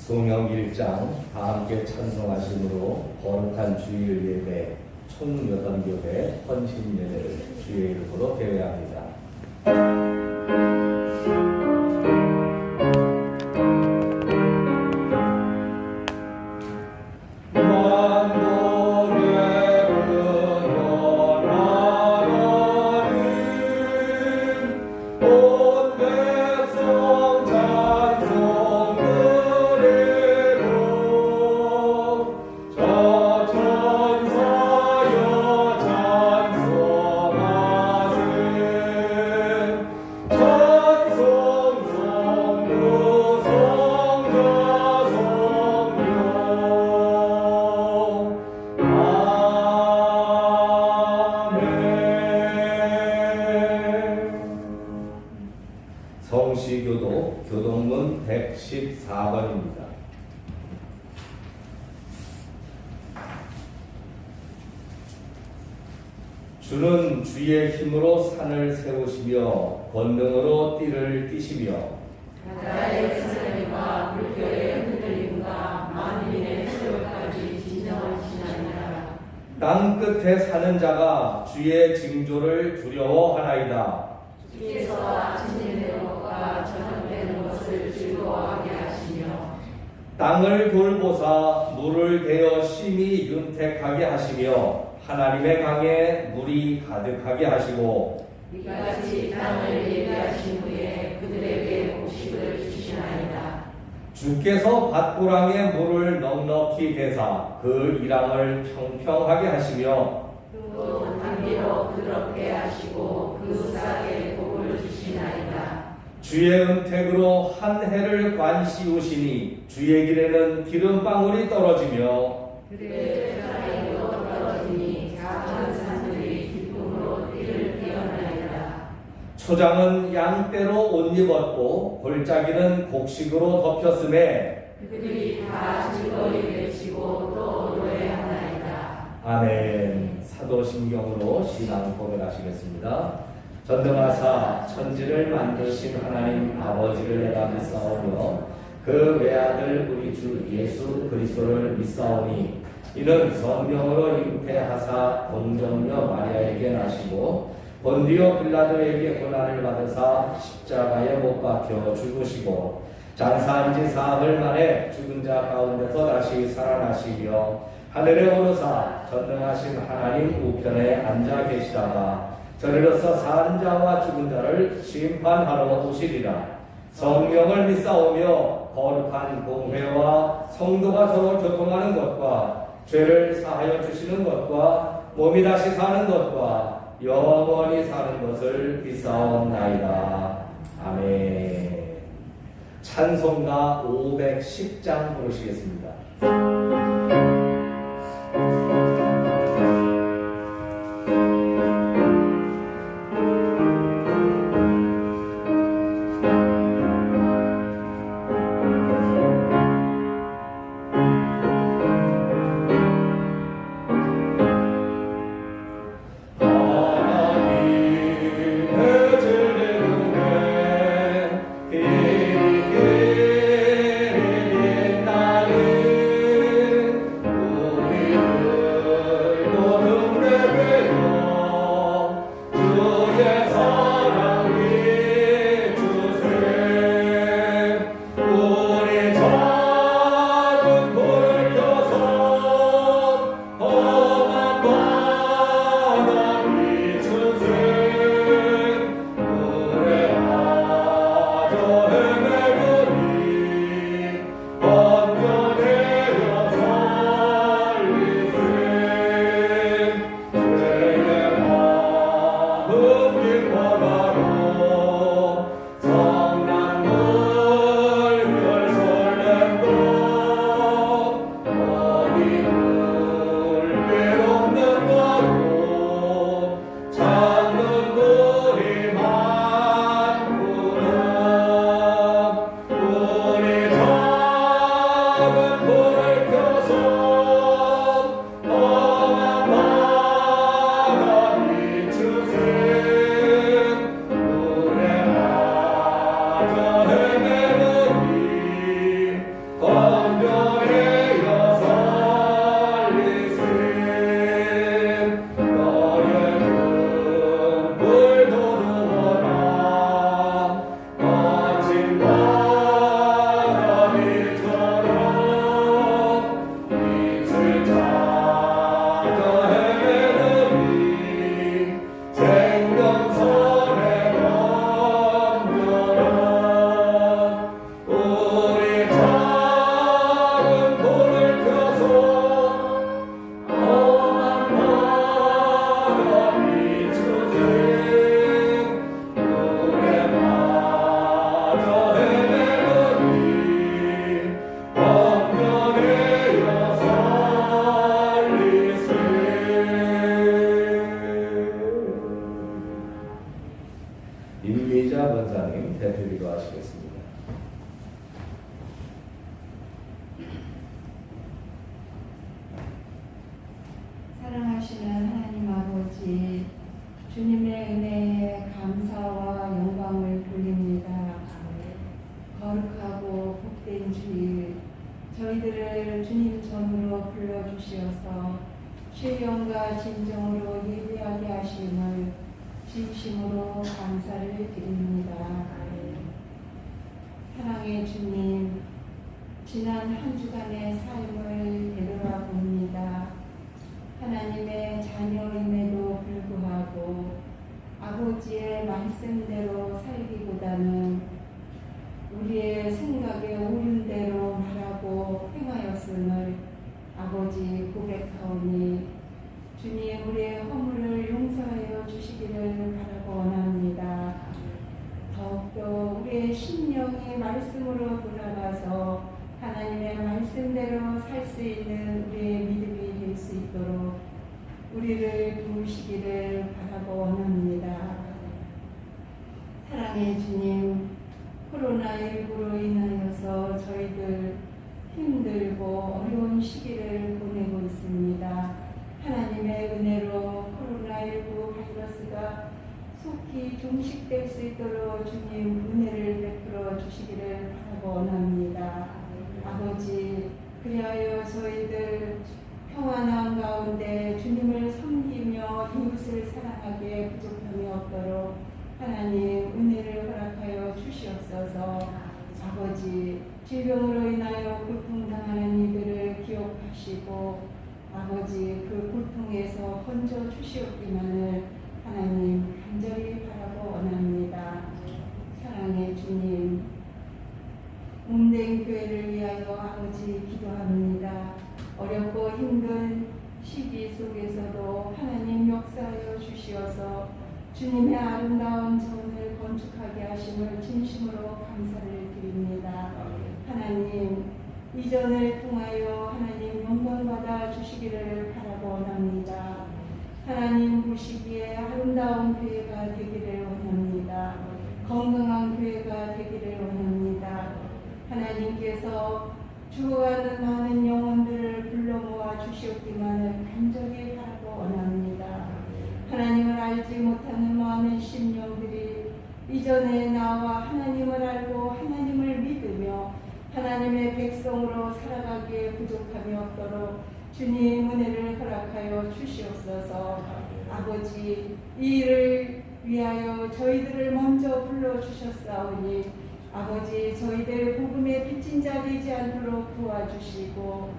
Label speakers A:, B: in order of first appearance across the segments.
A: 성경 1장 다 함께 찬송하심으로 거룩한 주일 예배 총 8교회 헌신 예배를 주의 이름으로 대회합니다. 성시교도 교동문 114번입니다. 주는 주의 힘으로 산을 세우시며 권능으로 띠를 띠시며
B: 바다의 스스럼과 물결의 흔들림과 만민의 세월까지 진정하시나이다.
A: 땅 끝에 사는 자가 주의 징조를 두려워하나이다.
B: 주께서 아침 되는 것과 저녁 되는 것을 즐거워하게 하시며
A: 땅을 돌보사 물을 대어 심히 윤택하게 하시며 하나님의 강에 물이 가득하게 하시고
B: 이같이 땅을 예비하신 후에 그들에게 곡식을 주시나이다.
A: 주께서 밭고랑에 물을 넉넉히 대사 그 이랑을 평평하게 하시며
B: 또 단비로 부드럽게 하시고 그 싹에 복을 주시나이다.
A: 주의 은택으로 한 해를 관시우시니 주의 길에는 기름방울이 떨어지며
B: 그들의 사이로 떨어지니 작은 산들이 기쁨으로 띠를 띄어나이다.
A: 초장은 양떼로 옷 입었고 골짜기는 곡식으로 덮였음에
B: 그들이 다 즐거이 외치고 또 노래하나이다.
A: 아멘. 사도신경으로 신앙 고백하시겠습니다. 전능하사 천지를 만드신 하나님 아버지를 내가 믿사오며 그 외아들 우리 주 예수 그리스도를 믿사오니 이는 성령으로 잉태하사 동정녀 마리아에게 나시고 본디오 빌라도에게 고난을 받으사 십자가에 못 박혀 죽으시고 장사한 지 사흘 만에 죽은 자 가운데서 다시 살아나시며 하늘에 오르사 전능하신 하나님 우편에 앉아 계시다가 저리로서 사는 자와 죽은 자를 심판하러 오시리라. 성령을 믿사오며 거룩한 공회와 성도가 서로 교통하는 것과 죄를 사하여 주시는 것과 몸이 다시 사는 것과 영원히 사는 것을 믿사옵나이다. 아멘. 찬송가 510장 부르시겠습니다.
C: 진심으로 감사를 드립니다. 사랑의 주님, 지난 한 주간의 삶을 되돌아봅니다. 하나님의 자녀임에도 불구하고 아버지의 말씀대로 살기보다는 우리의 생각에 옳은 대로 말하고 행하였음을 아버지 고백하오니 주님, 우리의 허물을 용서하여 주시기를 바라고 원합니다. 더욱더 우리의 심령이 말씀으로 돌아가서 하나님의 말씀대로 살 수 있는 우리의 믿음이 될 수 있도록 우리를 도우시기를 바라고 원합니다. 사랑의 주님, 코로나19로 인하여서 저희들 힘들고 어려운 시기를 보내고 있습니다. 하나님의 은혜로 코로나19 바이러스가 속히 종식될 수 있도록 주님 은혜를 베풀어 주시기를 바라고 원합니다. 아버지, 그리하여 저희들 평안한 가운데 주님을 섬기며 이웃을 사랑하기에 부족함이 없도록 하나님 은혜를 허락하여 주시옵소서. 아버지, 질병으로 인하여 고통당하는 이들을 기억하시고 아버지, 그 고통에서 건져 주시옵기만을 하나님 간절히 바라고 원합니다. 사랑의 주님, 몸된 교회를 위하여 아버지 기도합니다. 어렵고 힘든 시기 속에서도 하나님 역사하여 주시어서 주님의 아름다운 전을 건축하게 하심을 진심으로 감사를 드립니다. 하나님, 이 전을 통하여 하나님 영광받아 주시기를 바라고 원합니다. 하나님 보시기에 아름다운 교회가 되기를 원합니다. 건강한 교회가 되기를 원합니다. 하나님께서 죽어가는 많은 영혼들을 불러 모아 주시옵기만을 간절히 바라고 원합니다. 하나님을 알지 못하는 많은 심령들이 이전에 나와 하나님을 알고 하나님을 믿으며 하나님의 백성으로 살아가기에 부족함이 없도록 주님 은혜를 허락하여 주시옵소서. 아버지, 이 일을 위하여 저희들을 먼저 불러주셨사오니 아버지, 저희들 복음의 빚진 자 되지 않도록 도와주시고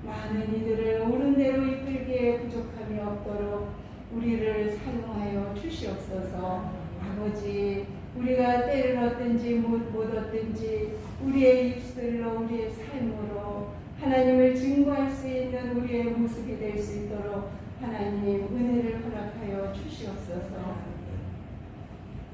C: 많은 이들을 옳은 대로 이끌기에 부족함이 없도록 우리를 사용하여 주시옵소서. 아버지, 우리가 때를 얻든지 못 얻든지 우리의 입술로 우리의 삶으로 하나님을 증거할 수 있는 우리의 모습이 될 수 있도록 하나님 은혜를 허락하여 주시옵소서.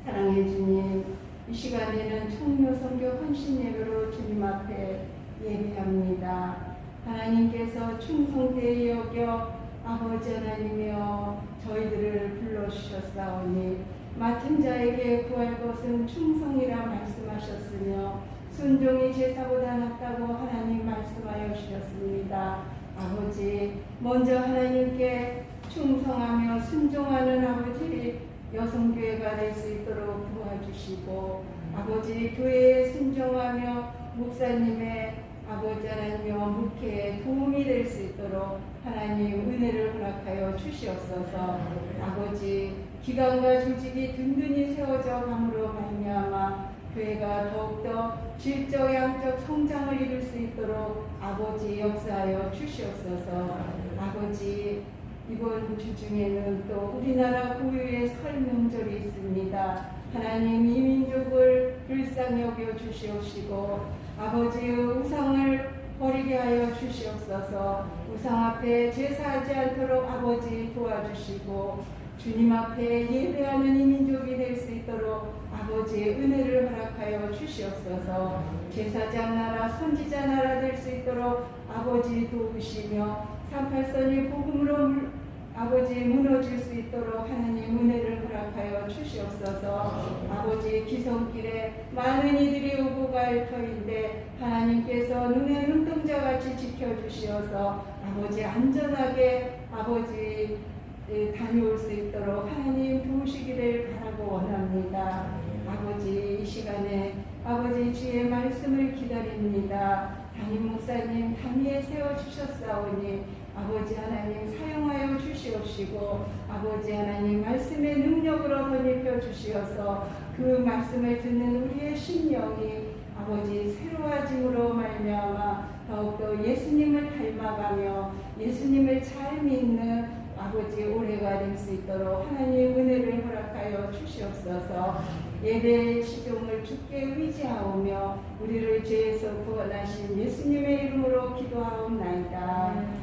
C: 사랑의 주님, 이 시간에는 청료 선교 헌신 예배로 주님 앞에 예배합니다. 하나님께서 충성되이 여겨 아버지 하나님이여 저희들을 불러주셨사오니 맡은 자에게 구할 것은 충성이라 말씀하셨으며 순종이 제사보다 낫다고 하나님 말씀하여 주셨습니다. 아버지, 먼저 하나님께 충성하며 순종하는 아버지 여성교회가 될 수 있도록 도와주시고 아버지, 교회에 순종하며 목사님의 아버지 하나님여 목회에 도움이 될 수 있도록 하나님 은혜를 허락하여 주시옵소서. 아버지, 기관과 조직이 든든히 세워져 감으로 말미암아 교회가 더욱더 질적 양적 성장을 이룰 수 있도록 아버지 역사하여 주시옵소서. 아버지, 이번 주 중에는 또 우리나라 고유의 설 명절이 있습니다. 하나님, 이 민족을 불쌍히 여겨 주시옵시고 아버지의 우상을 버리게 하여 주시옵소서. 우상 앞에 제사하지 않도록 아버지 도와주시고 주님 앞에 예배하는 이 민족이 될 수 있도록 아버지의 은혜를 허락하여 주시옵소서. 제사장 나라, 선지자 나라 될 수 있도록 아버지 도우시며 38선이 복음으로 아버지 무너질 수 있도록 하나님 은혜를 허락하여 주시옵소서. 아버지, 기성길에 많은 이들이 오고 갈 터인데 하나님께서 눈에 눈동자같이 지켜주시어서 아버지 안전하게 아버지 다녀올 수 있도록 하나님 도우시기를 바라고 원합니다. 아버지, 이 시간에 아버지 주의 말씀을 기다립니다. 담임 목사님 담임에 세워주셨사오니 아버지 하나님 사용하여 주시옵시고 아버지 하나님 말씀의 능력으로 던일 주시어서 그 말씀을 듣는 우리의 심령이 아버지 새로워짐으로 말미암아 더욱더 예수님을 닮아가며 예수님을 잘 믿는 아버지 올해가 될 수 있도록 하나님의 은혜를 허락하여 주시옵소서. 예배의 시종을 주께 의지하오며 우리를 죄에서 구원하신 예수님의 이름으로 기도하옵나이다.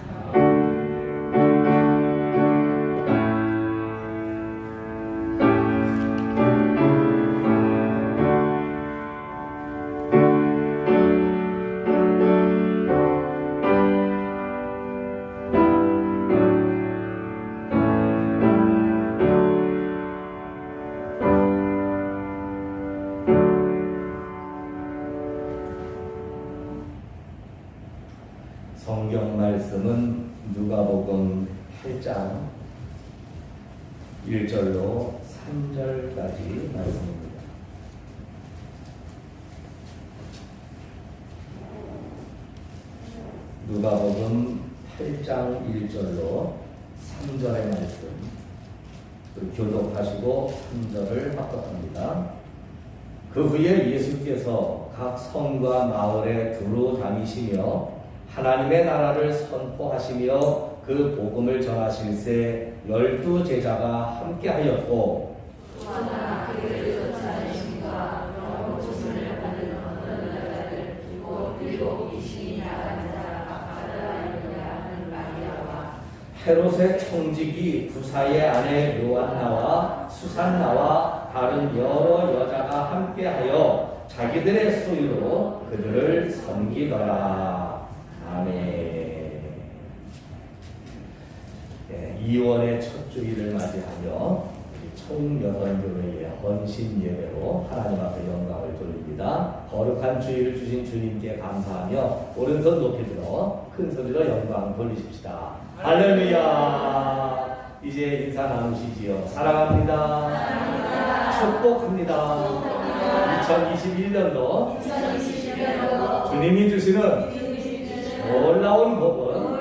A: 성경 말씀은 누가복음 8장 1절로 3절까지 말씀입니다. 누가복음 8장 1절로 3절의 말씀 교독하시고 3절을 합독합니다. 그 후에 예수께서 각 성과 마을에 두루 다니시며 하나님의 나라를 선포하시며 그 복음을 전하실새 12 제자가 함께하였고
B: 하나 그를 쫓아내심과 병고침을 받은 어떤 여자들 곧 7 귀신이 나간 자 막달라이라 하는 마리아와
A: 헤롯의 청지기 부사의 아내 요한나와 수산나와 다른 여러 여자가 함께하여 자기들의 소유로 그들을 섬기더라. 아멘. 2월의 첫 주일을 맞이하며 총 8교회의 헌신 예배로 하나님 앞에 영광을 돌립니다. 거룩한 주일을 주신 주님께 감사하며 오른손 높이 들어 큰 소리로 영광 돌리십시다. 할렐루야. 이제 인사 나누시지요. 사랑합니다. 축복합니다. 2021년도 주님이 주시는 놀라운 복은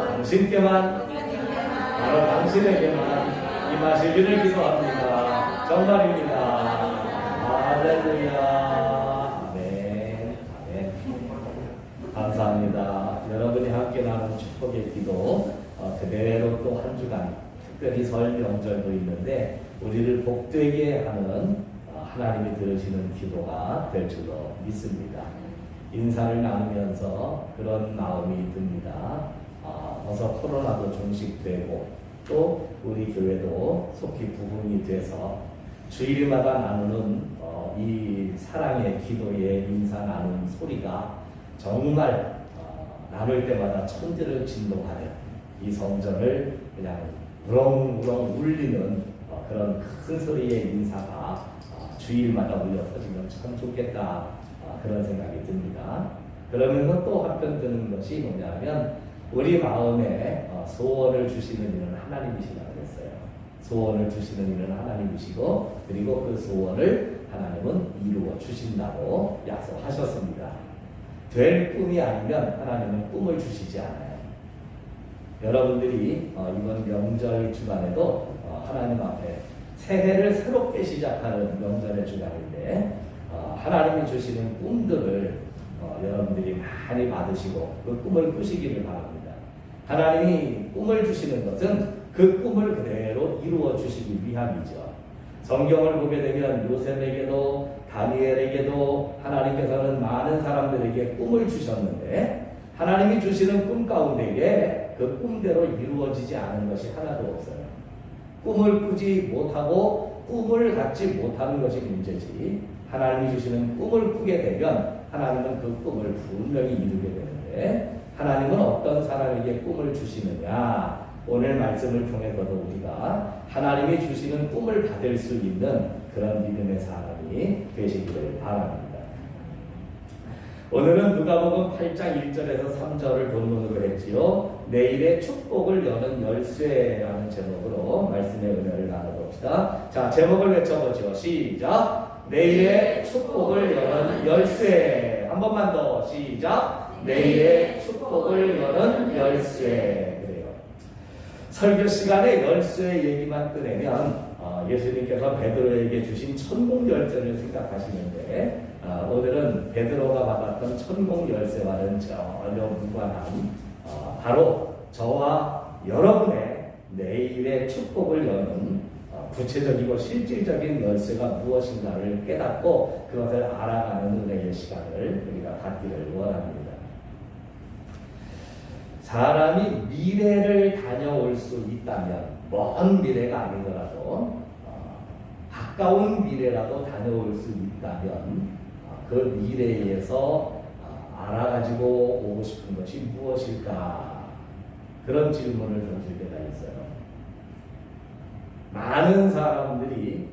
A: 당신께만 바로 당신에게만 임하시기를 기도합니다. 정말입니다. 할렐루야. 아멘. 아멘. 감사합니다. 여러분이 함께 나눈 축복의 기도 그대로 또 한 주간 특별히 설 명절도 있는데 우리를 복되게 하는 하나님이 들으시는 기도가 될 줄로 믿습니다. 인사를 나누면서 그런 마음이 듭니다. 어서 코로나도 종식되고 또 우리 교회도 속히 부흥이 돼서 주일마다 나누는 이 사랑의 기도의 인사 나누는 소리가 정말 나눌 때마다 천지를 진동하는 이 성전을 그냥 우렁우렁 울리는 그런 큰 소리의 인사가 주일마다 울려 퍼지면 참 좋겠다. 그런 생각이 듭니다. 그러면서 또 한편 드는 것이 뭐냐면 우리 마음에 소원을 주시는 이는 하나님이시라고 했어요. 소원을 주시는 이는 하나님이시고 그리고 그 소원을 하나님은 이루어 주신다고 약속하셨습니다. 될 꿈이 아니면 하나님은 꿈을 주시지 않아요. 여러분들이 이번 명절 주간에도 하나님 앞에 새해를 새롭게 시작하는 명절의 주간인데 하나님이 주시는 꿈들을 여러분들이 많이 받으시고 그 꿈을 꾸시기를 바랍니다. 하나님이 꿈을 주시는 것은 그 꿈을 그대로 이루어 주시기 위함이죠. 성경을 보게 되면 요셉에게도 다니엘에게도 하나님께서는 많은 사람들에게 꿈을 주셨는데 하나님이 주시는 꿈 가운데에 그 꿈대로 이루어지지 않은 것이 하나도 없어요. 꿈을 꾸지 못하고 꿈을 갖지 못하는 것이 문제지 하나님이 주시는 꿈을 꾸게 되면 하나님은 그 꿈을 분명히 이루게 되는데 하나님은 어떤 사람에게 꿈을 주시느냐 오늘 말씀을 통해서도 우리가 하나님이 주시는 꿈을 받을 수 있는 그런 믿음의 사람이 되시기를 바랍니다. 오늘은 누가복음 8장 1절에서 3절을 본문으로 했지요. 내일의 축복을 여는 열쇠라는 제목으로 말씀의 은혜를 나눠봅시다. 자, 제목을 외쳐보죠. 시작. 내일의 축복을 여는 열쇠. 한 번만 더. 시작. 내일의 축복을 여는 열쇠. 그래요. 설교 시간에 열쇠의 얘기만 꺼내면 예수님께서 베드로에게 주신 천국 열쇠를 생각하시는데 오늘은 베드로가 받았던 천국 열쇠와는 전혀 무관한 바로 저와 여러분의 내일의 축복을 여는 구체적이고 실질적인 열쇠가 무엇인가를 깨닫고 그것을 알아가는 은혜의 시간을 우리가 갖기를 원합니다. 사람이 미래를 다녀올 수 있다면 먼 미래가 아니더라도 가까운 미래라도 다녀올 수 있다면 그 미래에서 알아가지고 오고 싶은 것이 무엇일까? 그런 질문을 던질 때가 있어요. 많은 사람들이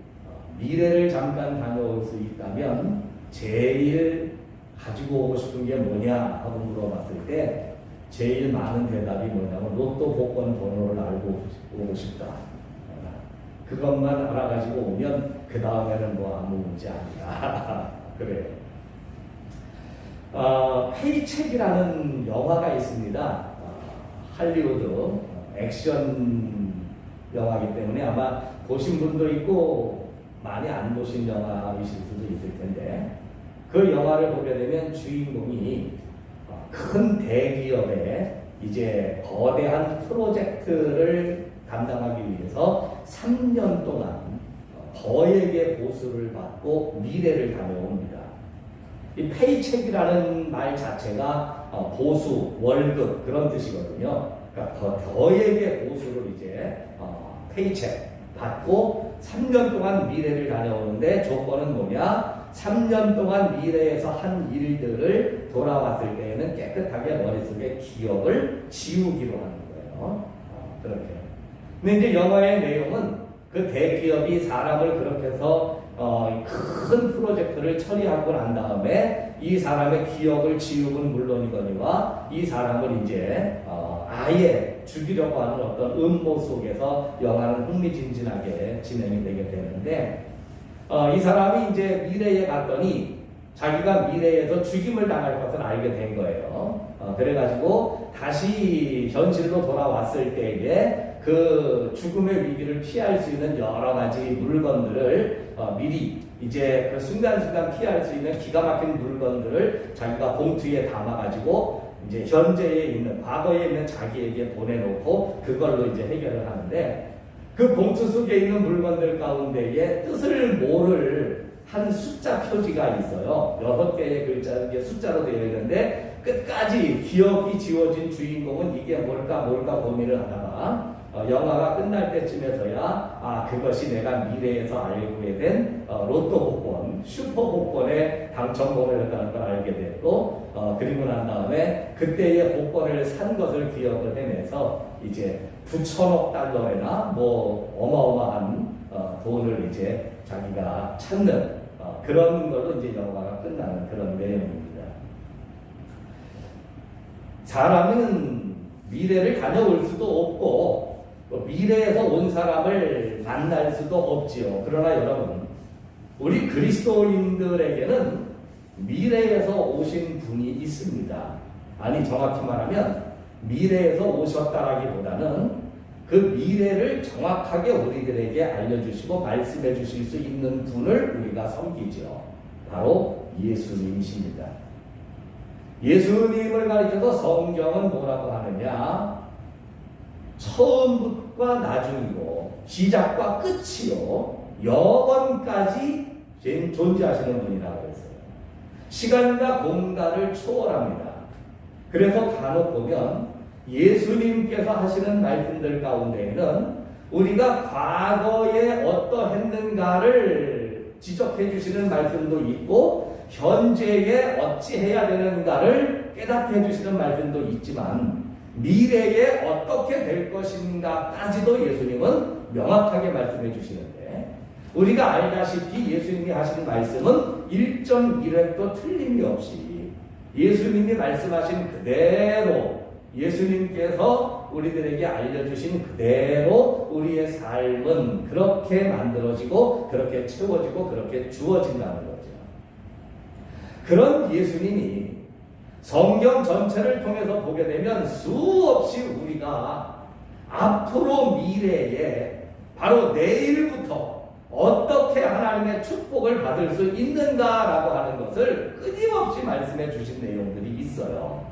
A: 미래를 잠깐 다녀올 수 있다면 제일 가지고 오고 싶은 게 뭐냐 하고 물어봤을 때 제일 많은 대답이 뭐냐면 로또 복권 번호를 알고 오고 싶다. 그것만 알아가지고 오면 그 다음에는 뭐 아무 문제 아니다. 그래요. 페이첵이라는 영화가 있습니다. 할리우드 액션 영화이기 때문에 아마 보신 분도 있고 많이 안 보신 영화이실 수도 있을 텐데 그 영화를 보게 되면 주인공이 큰 대기업에 이제 거대한 프로젝트를 담당하기 위해서 3년 동안 거액의 보수를 받고 미래를 다녀옵니다. 이 페이첵이라는 말 자체가 보수, 월급 그런 뜻이거든요. 그러니까 거액의 보수를 이제 페이첵 받고 3년 동안 미래를 다녀오는데 조건은 뭐냐? 3년 동안 미래에서 한 일들을 돌아왔을 때에는 깨끗하게 머릿속에 기억을 지우기로 하는 거예요. 그렇게. 근데 이제 영화의 내용은 그 대기업이 사람을 그렇게 해서 큰 프로젝트를 처리하고 난 다음에 이 사람의 기억을 지우는 물론이거니와 이 사람을 이제 아예 죽이려고 하는 어떤 음모 속에서 영화는 흥미진진하게 진행이 되게 되는데 이 사람이 이제 미래에 갔더니 자기가 미래에서 죽임을 당할 것을 알게 된 거예요. 그래가지고 다시 현실로 돌아왔을 때에 그 죽음의 위기를 피할 수 있는 여러 가지 물건들을 미리 이제 그 순간순간 피할 수 있는 기가 막힌 물건들을 자기가 봉투에 담아가지고 이제 현재에 있는 과거에 있는 자기에게 보내놓고 그걸로 이제 해결을 하는데 그 봉투 속에 있는 물건들 가운데에 뜻을 모를 한 숫자 표지가 있어요. 6개의 글자, 이게 숫자로 되어 있는데 끝까지 기억이 지워진 주인공은 이게 뭘까 고민을 하다가 영화가 끝날 때쯤에서야 그것이 내가 미래에서 알게 된 로또 복권, 슈퍼 복권의 당첨번호였다는 걸 알게 됐고 그리고 난 다음에 그때의 복권을 산 것을 기억을 해내서 이제 9천억 달러나 뭐 어마어마한 돈을 이제 자기가 찾는 그런 걸로 이제 영화가 끝나는 그런 내용입니다. 사람은 미래를 다녀올 수도 없고 미래에서 온 사람을 만날 수도 없지요. 그러나 여러분, 우리 그리스도인들에게는 미래에서 오신 분이 있습니다. 아니 정확히 말하면 미래에서 오셨다라기보다는 그 미래를 정확하게 우리들에게 알려주시고 말씀해 주실 수 있는 분을 우리가 섬기죠. 바로 예수님이십니다. 예수님을 가리켜서 성경은 뭐라고 하느냐? 처음과 나중이고 시작과 끝이요 영원까지 존재하시는 분이라고 했어요. 시간과 공간을 초월합니다. 그래서 간혹 보면 예수님께서 하시는 말씀들 가운데에는 우리가 과거에 어떠했는가를 지적해 주시는 말씀도 있고 현재에 어찌해야 되는가를 깨닫게 해주시는 말씀도 있지만 미래에 어떻게 될 것인가까지도 예수님은 명확하게 말씀해 주시는데 우리가 알다시피 예수님이 하신 말씀은 1.1획도 틀림이 없이 예수님이 말씀하신 그대로 예수님께서 우리들에게 알려주신 그대로 우리의 삶은 그렇게 만들어지고 그렇게 채워지고 그렇게 주어진다는 거죠. 그런 예수님이 성경 전체를 통해서 보게 되면 수없이 우리가 앞으로 미래에 바로 내일부터 어떻게 하나님의 축복을 받을 수 있는가라고 하는 것을 끊임없이 말씀해 주신 내용들이 있어요.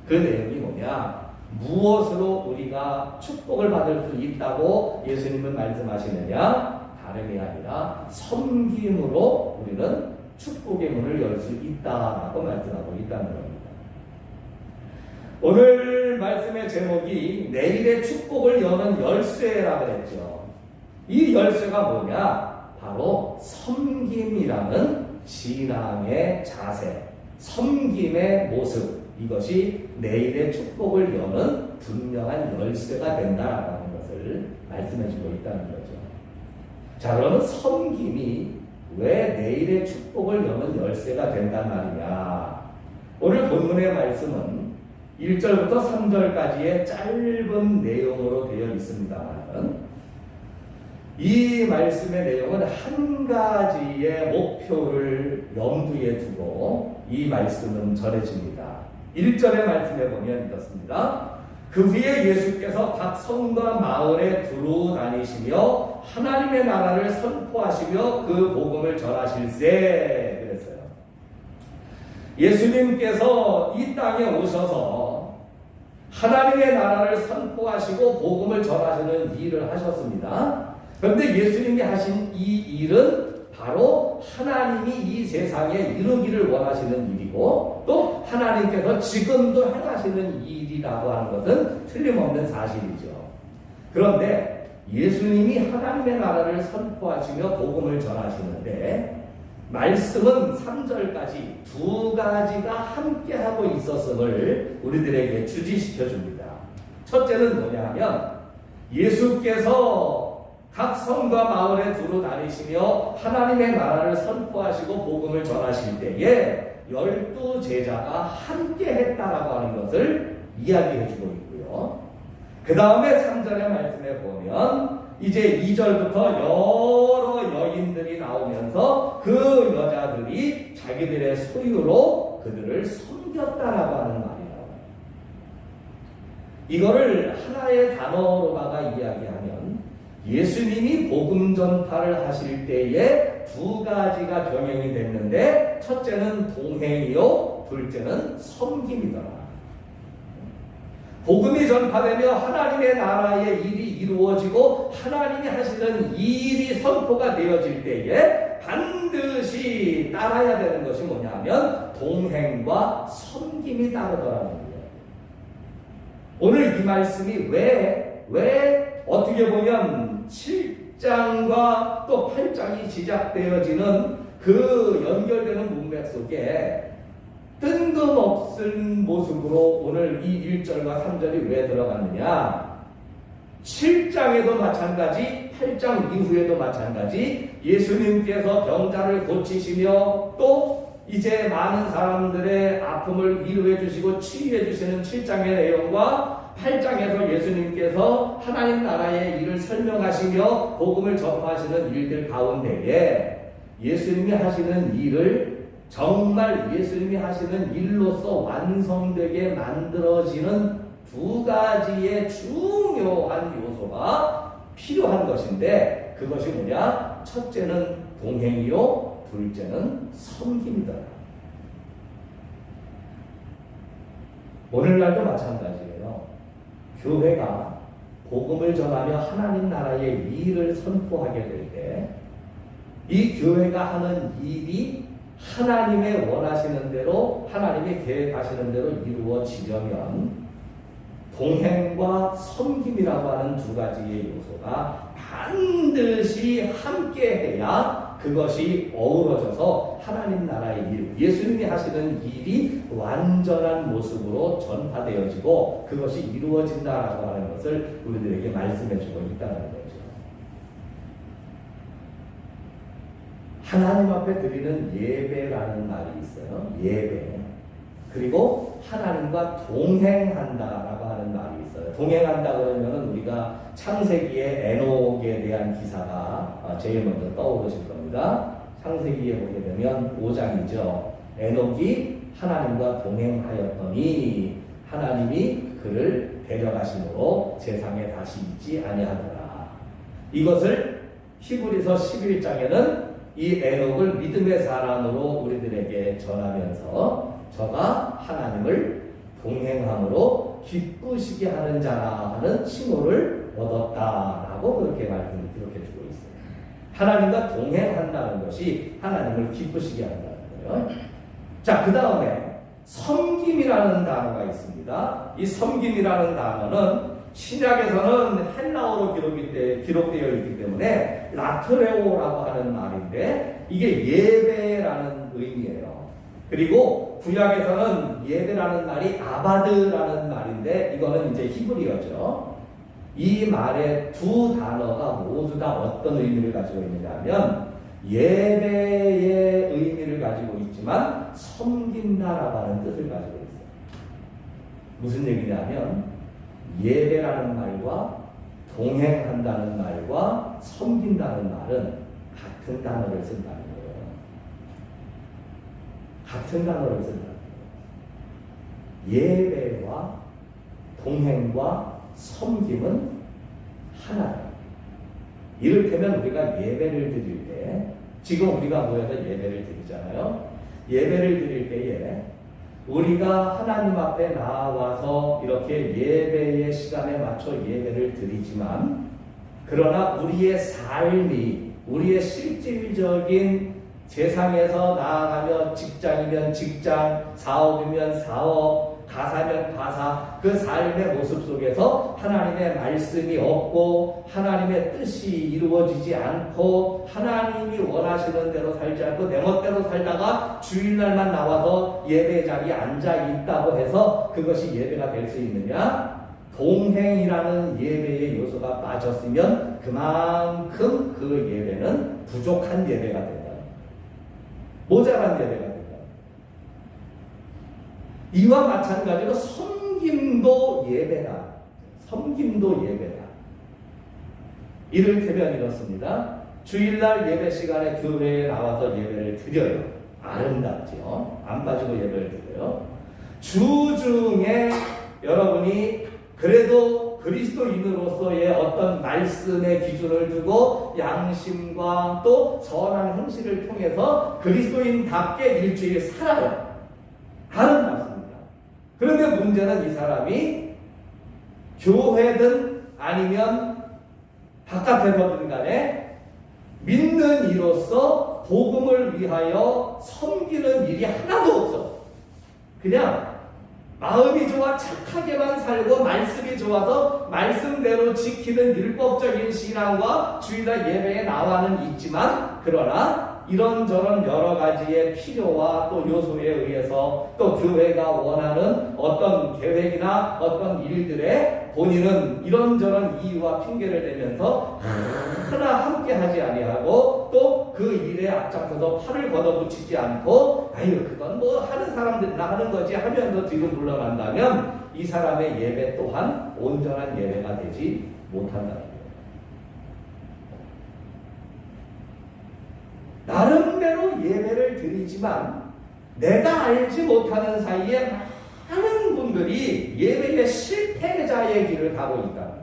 A: 그 내용이 뭐냐? 무엇으로 우리가 축복을 받을 수 있다고 예수님은 말씀하시느냐? 다름이 아니라 섬김으로 우리는 축복의 문을 열 수 있다라고 말씀하고 있다는 겁니다. 오늘 말씀의 제목이 내일의 축복을 여는 열쇠라고 했죠. 이 열쇠가 뭐냐? 바로 섬김이라는 신앙의 자세, 섬김의 모습, 이것이 내일의 축복을 여는 분명한 열쇠가 된다라고 하는 것을 말씀해주고 있다는 거죠. 자, 그러면 섬김이 왜 내일의 축복을 여는 열쇠가 된단 말이냐? 오늘 본문의 말씀은 1절부터 3절까지의 짧은 내용으로 되어 있습니다만 이 말씀의 내용은 한 가지의 목표를 염두에 두고 이 말씀은 전해집니다. 1절의 말씀에 보면 이렇습니다. 그 후에 예수께서 각 성과 마을에 두루 다니시며 하나님의 나라를 선포하시며 그 복음을 전하실세 그랬어요. 예수님께서 이 땅에 오셔서 하나님의 나라를 선포하시고 복음을 전하시는 일을 하셨습니다. 그런데 예수님이 하신 이 일은 바로 하나님이 이 세상에 이루기를 원하시는 일이고 또 하나님께서 지금도 행하시는 일이라고 하는 것은 틀림없는 사실이죠. 그런데 예수님이 하나님의 나라를 선포하시며 복음을 전하시는데 말씀은 3절까지 두 가지가 함께하고 있었음을 우리들에게 주지시켜 줍니다. 첫째는 뭐냐 하면 예수께서 각 성과 마을에 두루 다니시며 하나님의 나라를 선포하시고 복음을 전하실 때에 12 제자가 함께 했다라고 하는 것을 이야기해 주고 있고요. 그 다음에 3절의 말씀에 보면 이제 2절부터 여러 여인들이 나오면서 그 여자들이 자기들의 소유로 그들을 섬겼다라고 하는 말이에요. 이거를 하나의 단어로다가 이야기하면 예수님이 복음 전파를 하실 때에 두 가지가 병행이 됐는데 첫째는 동행이요, 둘째는 섬김이더라. 복음이 전파되며 하나님의 나라의 일이 이루어지고 하나님이 하시는 일이 선포가 되어질 때에 반드시 따라야 되는 것이 뭐냐면 동행과 섬김이 따르더라는 거예요. 오늘 이 말씀이 왜 어떻게 보면 7장과 또 8장이 시작되어지는 그 연결되는 문맥 속에 뜬금없은 모습으로 오늘 이 1절과 3절이 왜 들어갔느냐? 7장에도 마찬가지, 8장 이후에도 마찬가지, 예수님께서 병자를 고치시며 또 이제 많은 사람들의 아픔을 위로해 주시고 치유해 주시는 7장의 내용과 8장에서 예수님께서 하나님 나라의 일을 설명하시며 복음을 전파하시는 일들 가운데에 예수님이 하시는 일을 정말 예수님이 하시는 일로서 완성되게 만들어지는 두 가지의 중요한 요소가 필요한 것인데 그것이 뭐냐? 첫째는 동행이요, 둘째는 섬김이다. 오늘날도 마찬가지예요. 교회가 복음을 전하며 하나님 나라의 일을 선포하게 될 때 이 교회가 하는 일이 하나님의 원하시는 대로 하나님의 계획하시는 대로 이루어지려면 동행과 섬김이라고 하는 두 가지의 요소가 반드시 함께해야 그것이 어우러져서 하나님 나라의 일, 예수님이 하시는 일이 완전한 모습으로 전파되어지고 그것이 이루어진다라고 하는 것을 우리들에게 말씀해주고 있다는 거죠. 하나님 앞에 드리는 예배라는 말이 있어요. 예배. 그리고 하나님과 동행한다라고 하는 말이 있어요. 동행한다 그러면 우리가 창세기의 에녹에 대한 기사가 제일 먼저 떠오르실 겁니다. 창세기에 보게 되면 5장이죠. 에녹이 하나님과 동행하였더니 하나님이 그를 데려가심으로 세상에 다시 있지 아니하더라. 이것을 히브리서 11장에는 이 에녹을 믿음의 사람으로 우리들에게 전하면서 저가 하나님을 동행함으로 기쁘시게 하는 자라 하는 칭호를 얻었다라고 그렇게 말씀을 기록해주고 있어요. 하나님과 동행한다는 것이 하나님을 기쁘시게 한다는 거예요. 자, 그 다음에 섬김이라는 단어가 있습니다. 이 섬김이라는 단어는 신약에서는 헬라어로 기록되어 있기 때문에 라트레오라고 하는 말인데 이게 예배라는 의미예요. 그리고 구약에서는 예배라는 말이 아바드라는 말인데 이거는 이제 히브리어죠. 이 말의 두 단어가 모두 다 어떤 의미를 가지고 있느냐 하면 예배의 의미를 가지고 있지만 섬긴다라고 하는 뜻을 가지고 있어요. 무슨 얘기냐면 예배라는 말과 동행한다는 말과 섬긴다는 말은 같은 단어를 쓴다는 거예요. 같은 단어를 쓴다는 거예요. 예배와 동행과 섬김은 하나다. 이를테면 우리가 예배를 드릴 때, 지금 우리가 모여서 예배를 드리잖아요. 예배를 드릴 때에 우리가 하나님 앞에 나와서 이렇게 예배의 시간에 맞춰 예배를 드리지만, 그러나 우리의 삶이, 우리의 실질적인 세상에서 나아가며 직장이면 직장, 사업이면 사업, 가사면 가사, 그 삶의 모습 속에서 하나님의 말씀이 없고 하나님의 뜻이 이루어지지 않고 하나님이 원하시는 대로 살지 않고 내 멋대로 살다가 주일날만 나와서 예배 자리에 앉아 있다고 해서 그것이 예배가 될 수 있느냐? 동행이라는 예배의 요소가 빠졌으면 그만큼 그 예배는 부족한 예배가 된다. 모자란 예배가 된다. 이와 마찬가지로 섬김도 예배다. 섬김도 예배다. 이를테면 이렇습니다. 주일날 예배 시간에 교회에 나와서 예배를 드려요. 아름답죠. 안 빠지고 예배를 드려요. 주중에 여러분이 그래도 그리스도인으로서의 어떤 말씀의 기준을 두고 양심과 또 선한 행실을 통해서 그리스도인답게 일주일 살아요. 아름답습니다. 그런데 문제는 이 사람이 교회든 아니면 바깥에서든 간에 믿는 이로서 복음을 위하여 섬기는 일이 하나도 없어. 그냥 마음이 좋아 착하게만 살고 말씀이 좋아서 말씀대로 지키는 율법적인 신앙과 주일날 예배에 나와는 있지만, 그러나 이런저런 여러 가지의 필요와 또 요소에 의해서 또 교회가 원하는 어떤 계획이나 어떤 일들에 본인은 이런저런 이유와 핑계를 대면서 하나 함께 하지 아니하고 또 그 일에 앞장서서 팔을 걷어붙이지 않고 아유 그건 뭐 하는 사람들이나 하는 거지 하면서 뒤로 물러난다면 이 사람의 예배 또한 온전한 예배가 되지 못한다는 거예요. 나름대로 예배를 드리지만 내가 알지 못하는 사이에 많은 분들이 예배의 실패자의 길을 가고 있다는 거예요.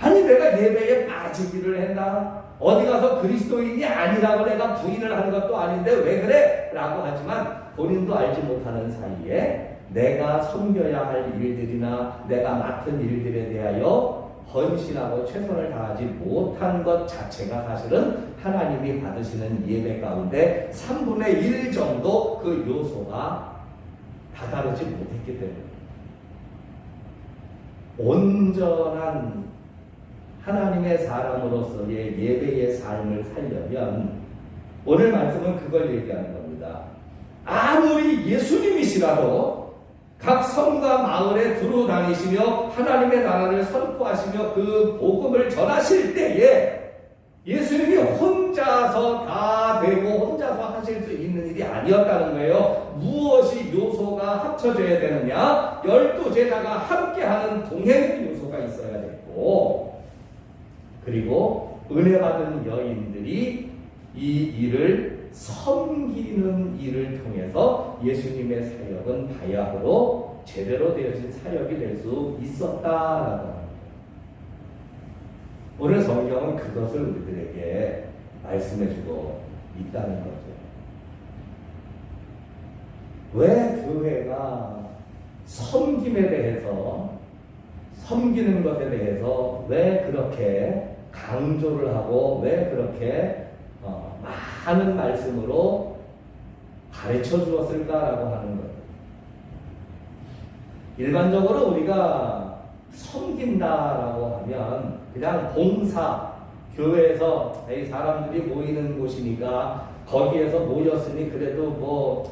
A: 아니 내가 예배에 빠지기를 했나? 어디 가서 그리스도인이 아니라고 내가 부인을 하는 것도 아닌데 왜 그래? 라고 하지만 본인도 알지 못하는 사이에 내가 섬겨야 할 일들이나 내가 맡은 일들에 대하여 헌신하고 최선을 다하지 못한 것 자체가 사실은 하나님이 받으시는 예배 가운데 3분의 1 정도 그 요소가 다다르지 못했기 때문에 온전한 하나님의 사람으로서의 예배의 삶을 살려면 오늘 말씀은 그걸 얘기하는 겁니다. 아무리 예수님이시라도 각 성과 마을에 두루 다니시며 하나님의 나라를 선포하시며 그 복음을 전하실 때에 예수님이 혼자서 다 되고 혼자서 하실 수 있는 일이 아니었다는 거예요. 무엇이 요소가 합쳐져야 되느냐? 12제자가 함께하는 동행 요소가 있어야 되고, 그리고 은혜 받은 여인들이 이 일을 섬기는 일을 통해서 예수님의 사역은 바야흐로 제대로 되어진 사역이 될 수 있었다라고 합니다. 오늘 성경은 그것을 우리들에게 말씀해주고 있다는 거죠. 왜 교회가 섬김에 대해서, 섬기는 것에 대해서 왜 그렇게 강조를 하고 왜 그렇게 많은 말씀으로 가르쳐 주었을까라고 하는 거예요. 일반적으로 우리가 섬긴다라고 하면 그냥 봉사, 교회에서 사람들이 모이는 곳이니까 거기에서 모였으니 그래도 뭐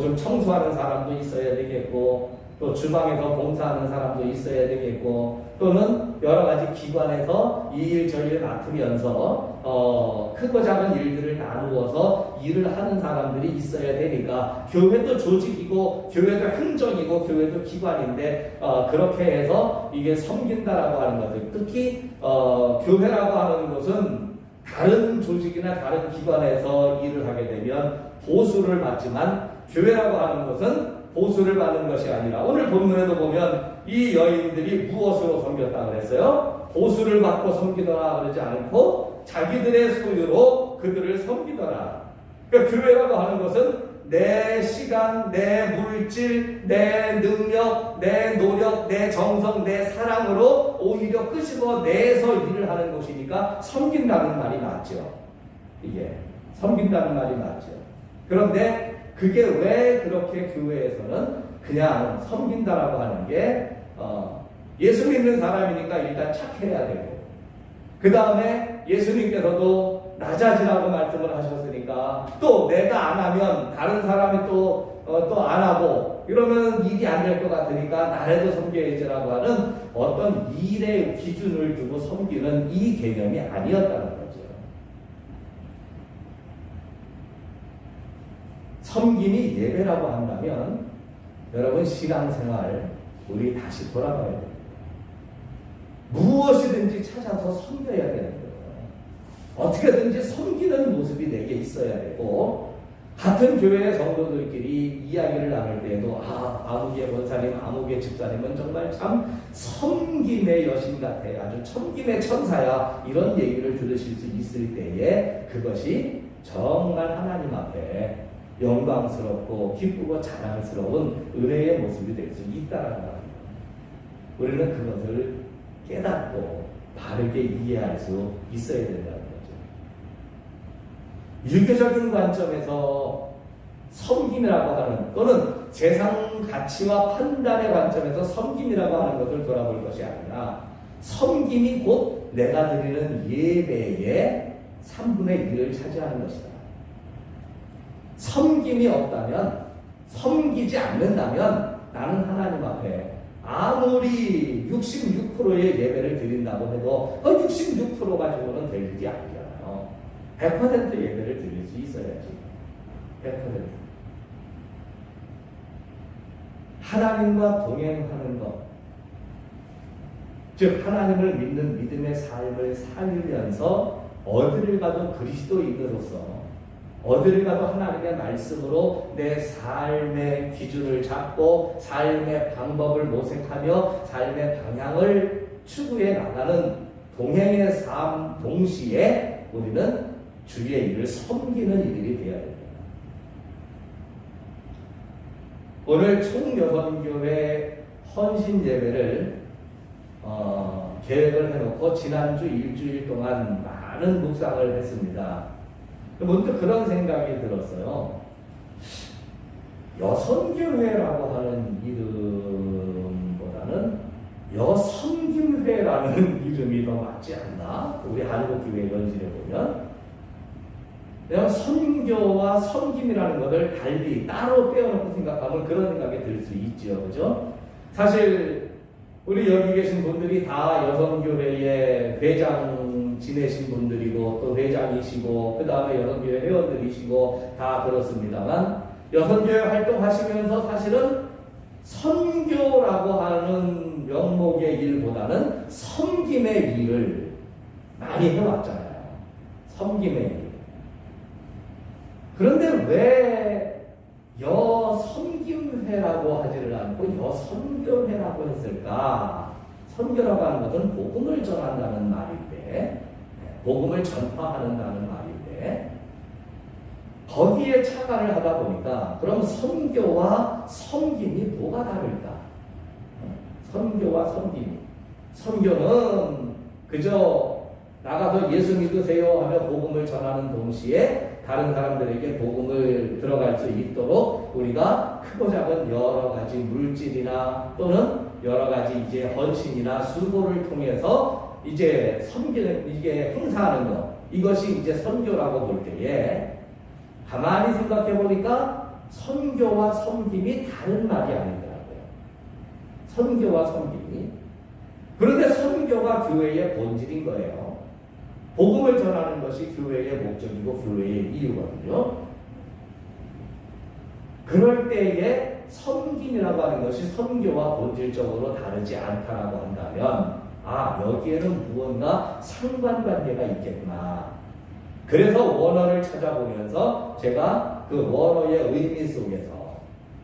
A: 좀 청소하는 사람도 있어야 되겠고, 또 주방에서 봉사하는 사람도 있어야 되겠고, 또는 여러 가지 기관에서 이 일 저 일 맡으면서 크고 작은 일들을 나누어서 일을 하는 사람들이 있어야 되니까 교회도 조직이고 교회도 행정이고 교회도 기관인데 그렇게 해서 이게 섬긴다라고 하는 것들, 특히 교회라고 하는 것은 다른 조직이나 다른 기관에서 일을 하게 되면 보수를 받지만 교회라고 하는 것은 보수를 받는 것이 아니라, 오늘 본문에도 보면 이 여인들이 무엇으로 섬겼다 그랬어요? 보수를 받고 섬기더라 그러지 않고 자기들의 소유로 그들을 섬기더라. 그러니까 교회라고 하는 것은 내 시간, 내 물질, 내 능력, 내 노력, 내 정성, 내 사랑으로 오히려 끄집어 내서 일을 하는 곳이니까 섬긴다는 말이 맞죠. 이게 섬긴다는 말이 맞죠. 그런데 그게 왜 그렇게 교회에서는 그냥 섬긴다라고 하는 게 예수 믿는 사람이니까 일단 착해야 되고, 그 다음에 예수님께서도 낮아지라고 말씀을 하셨으니까 또 내가 안 하면 다른 사람이 또 안 하고 이러면 일이 안 될 것 같으니까 나라도 섬겨야지라고 하는 어떤 일의 기준을 두고 섬기는 이 개념이 아니었다는 거죠. 섬김이 예배라고 한다면 여러분 신앙생활 우리 다시 돌아가야 됩니다. 무엇이든지 찾아서 섬겨야 되는 거예요. 어떻게든지 섬기는 모습이 내게 있어야 되고, 같은 교회의 성도들끼리 이야기를 나눌 때에도 아무개 권사님, 아무개 집사님은 정말 참 섬김의 여신 같아, 아주 섬김의 천사야, 이런 얘기를 들으실 수 있을 때에 그것이 정말 하나님 앞에 영광스럽고 기쁘고 자랑스러운 은혜의 모습이 될 수 있다라는 겁니다. 우리는 그것을 깨닫고 바르게 이해할 수 있어야 된다는 거죠. 유교적인 관점에서 섬김이라고 하는, 또는 세상 가치와 판단의 관점에서 섬김이라고 하는 것을 돌아볼 것이 아니라, 섬김이 곧 내가 드리는 예배의 3분의 1을 차지하는 것이다. 섬김이 없다면, 섬기지 않는다면 나는 하나님 앞에 아무리 66%의 예배를 드린다고 해도 66% 가지고는 될 일이 아니잖아요. 100% 예배를 드릴 수 있어야지. 100%. 하나님과 동행하는 것, 즉 하나님을 믿는 믿음의 삶을 살면서 어디를 가도 그리스도인으로서, 어디를 가도 하나님의 말씀으로 내 삶의 기준을 잡고 삶의 방법을 모색하며 삶의 방향을 추구해 나가는 동행의 삶 동시에 우리는 주의 일을 섬기는 이들이 되어야 됩니다. 오늘 총여선교회 헌신 예배를 계획을 해놓고 지난주 일주일 동안 많은 묵상을 했습니다. 문득 그런 생각이 들었어요. 여선교회라고 하는 이름보다는 여섬김회라는 이름이 더 맞지 않나? 우리 한국교회 연실에 보면 그냥 선교와 섬김이라는 것을 달리 따로 떼어놓고 생각하면 그런 생각이 들 수 있죠. 그죠? 사실 우리 여기 계신 분들이 다 여선교회의 회장 지내신 분들이고 또 회장이시고 그 다음에 여선교회 회원들이시고 다 그렇습니다만, 여선교회 활동하시면서 사실은 선교라고 하는 명목의 일보다는 섬김의 일을 많이 해왔잖아요. 섬김의 일. 그런데 왜 여섬김회라고 하지를 않고 여선교회라고 했을까? 선교라고 하는 것은 복음을 전한다는 말인데, 복음을 전파한다는 말인데, 거기에 착안을 하다 보니까 그럼 선교와 섬김이 뭐가 다를까? 선교와 섬김이, 선교는 그저 나가서 예수 믿으세요 하며 복음을 전하는 동시에 다른 사람들에게 복음을 들어갈 수 있도록 우리가 크고 작은 여러 가지 물질이나 또는 여러 가지 이제 헌신이나 수고를 통해서 이제 섬기는, 이게 행사하는 것, 이것이 이제 선교라고 볼 때에 가만히 생각해 보니까 선교와 섬김이 다른 말이 아니더라고요. 선교와 섬김이. 그런데 선교가 교회의 본질인 거예요. 복음을 전하는 것이 교회의 목적이고 교회의 이유거든요. 그럴 때에 섬김이라고 하는 것이 선교와 본질적으로 다르지 않다라고 한다면, 아, 여기에는 무언가 상관관계가 있겠구나. 그래서 원어를 찾아보면서 제가 그 원어의 의미 속에서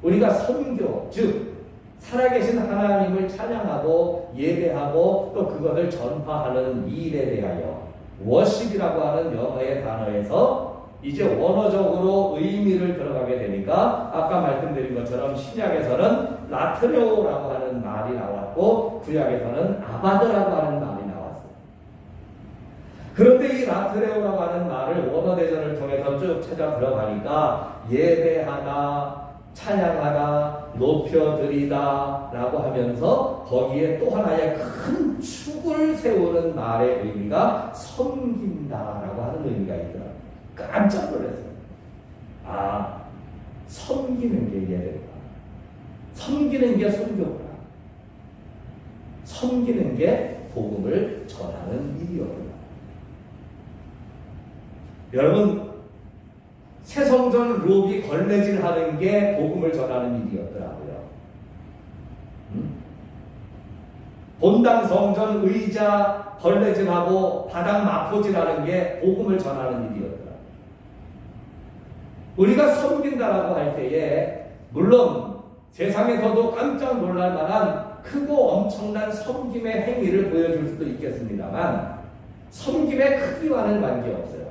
A: 우리가 선교, 즉 살아계신 하나님을 찬양하고 예배하고 또 그것을 전파하는 일에 대하여 워십이라고 하는 영어의 단어에서 이제 원어적으로 의미를 들어가게 되니까 아까 말씀드린 것처럼 신약에서는 라트레오라고 하는 말이 나왔고 구약에서는 아바드라고 하는 말이 나왔어요. 그런데 이 라트레오라고 하는 말을 원어대전을 통해서 쭉 찾아 들어가니까 예배하다, 찬양하다, 높여드리다 라고 하면서 거기에 또 하나의 큰 축을 세우는 말의 의미가 섬긴다라고 하는 의미가 있더라고요. 깜짝 놀랐어요. 아, 섬기는 게 예배구나. 섬기는 게 선교구나. 섬기는 게 복음을 전하는 일이었구나. 여러분, 새성전 로비 걸레질 하는 게 복음을 전하는 일이었더라고요. 본당 성전 의자 걸레질하고 바닥 마포질하는 게 복음을 전하는 일이었더라고요. 우리가 섬긴다라고 할 때에 물론 세상에서도 깜짝 놀랄 만한 크고 엄청난 섬김의 행위를 보여줄 수도 있겠습니다만 섬김의 크기와는 관계없어요.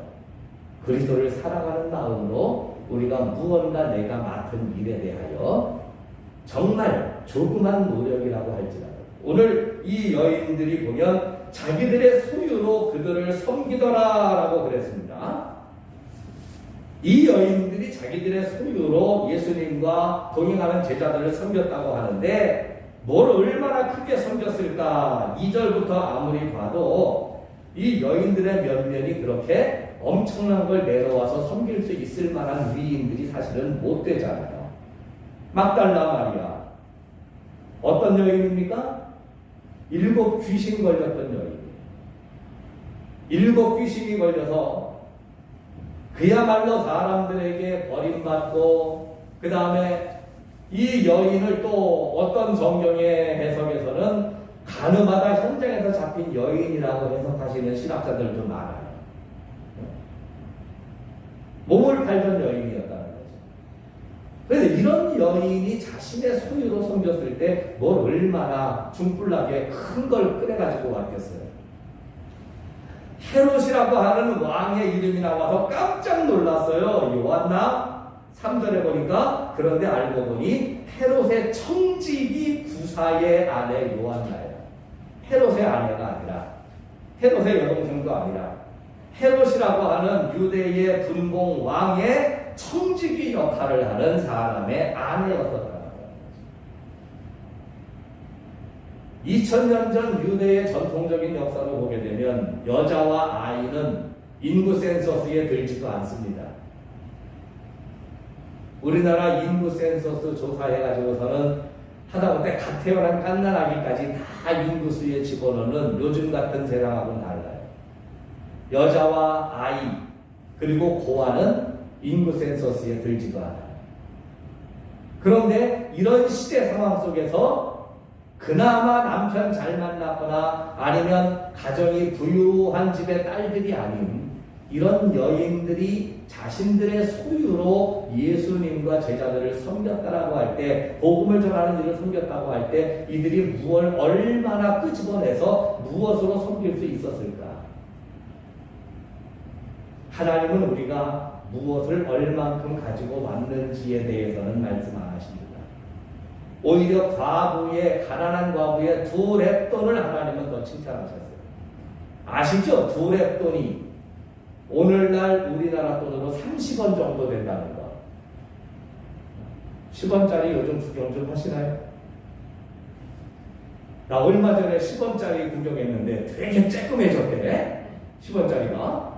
A: 그리스도를 사랑하는 마음으로 우리가 무언가 내가 맡은 일에 대하여 정말 조그만 노력이라고 할지라도 오늘 이 여인들이 보면 자기들의 소유로 그들을 섬기더라라고 그랬습니다. 이 여인들이 자기들의 소유로 예수님과 동행하는 제자들을 섬겼다고 하는데 뭘 얼마나 크게 섬겼을까? 2절부터 아무리 봐도 이 여인들의 면면이 그렇게 엄청난 걸 내려와서 섬길 수 있을 만한 위인들이 사실은 못 되잖아요. 막달라 마리아. 어떤 여인입니까? 7 귀신 걸렸던 여인. 7 귀신이 걸려서 그야말로 사람들에게 버림받고 그 다음에 이 여인을 또 어떤 성경의 해석에서는 가늠하다 현장에서 잡힌 여인이라고 해석하시는 신학자들도 많아요. 몸을 팔던 여인이었다는 거죠. 그래서 이런 여인이 자신의 소유로 섬겼을 때 뭘 얼마나 중불나게 큰 걸 꺼내가지고 왔겠어요. 헤롯이라고 하는 왕의 이름이 나와서 깜짝 놀랐어요. 요한나 3절에 보니까 그런데 알고 보니 헤롯의 청직이 구사의 아내 요한나예요. 헤롯의 아내가 아니라 헤롯의 여동생도 아니라 헤롯이라고 하는 유대의 분봉 왕의 청지기 역할을 하는 사람의 아내였었다는 거예요. 2000년 전 유대의 전통적인 역사를 보게 되면 여자와 아이는 인구 센서스에 들지도 않습니다. 우리나라 인구 센서스 조사해가지고서는 하다못해 갓 태어난 갓난아기까지 다 인구수에 집어넣는 요즘 같은 세상하고는 달라요. 여자와 아이 그리고 고아는 인구 센서스에 들지도 않아요. 그런데 이런 시대 상황 속에서 그나마 남편 잘 만났거나 아니면 가정이 부유한 집의 딸들이 아닌 이런 여인들이 자신들의 소유로 예수님과 제자들을 섬겼다라고 할 때, 복음을 전하는 일을 섬겼다고 할 때 이들이 무엇을 얼마나 끄집어내서 무엇으로 섬길 수 있었을까? 하나님은 우리가 무엇을 얼만큼 가지고 왔는지에 대해서는 말씀 안 하십니다. 오히려 가난한 과부의 2렙돈을 하나님은 더 칭찬하셨어요. 아시죠? 2렙돈이 오늘날 우리나라 돈으로 30원 정도 된다는 거. 10원짜리 요즘 구경 좀 하시나요? 나 얼마 전에 10원짜리 구경했는데 되게 쬐끔해졌대. 10원짜리가.